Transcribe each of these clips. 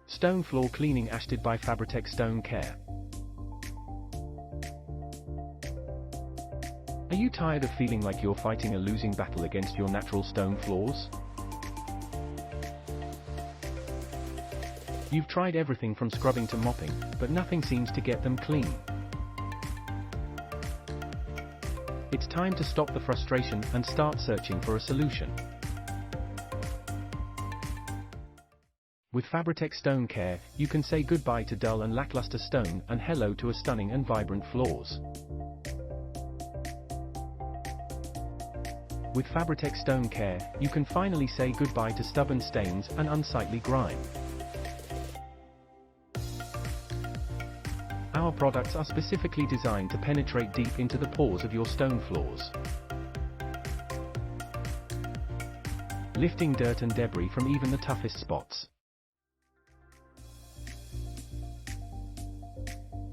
Stone floor cleaning Ashtead by Fabritec Stone Care. Are you tired of feeling like you're fighting a losing battle against your natural stone floors? You've tried everything from scrubbing to mopping, but nothing seems to get them clean. It's time to stop the frustration and start searching for a solution. With Fabritec Stone Care, you can say goodbye to dull and lackluster stone and hello to a stunning and vibrant floors. With Fabritec Stone Care, you can finally say goodbye to stubborn stains and unsightly grime. Our products are specifically designed to penetrate deep into the pores of your stone floors, lifting dirt and debris from even the toughest spots.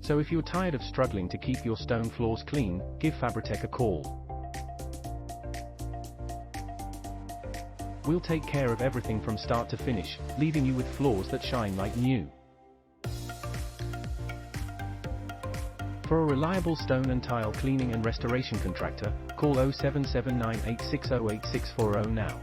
So if you're tired of struggling to keep your stone floors clean, give Fabritec a call. We'll take care of everything from start to finish, leaving you with floors that shine like new. For a reliable stone and tile cleaning and restoration contractor, call 0779860860 now.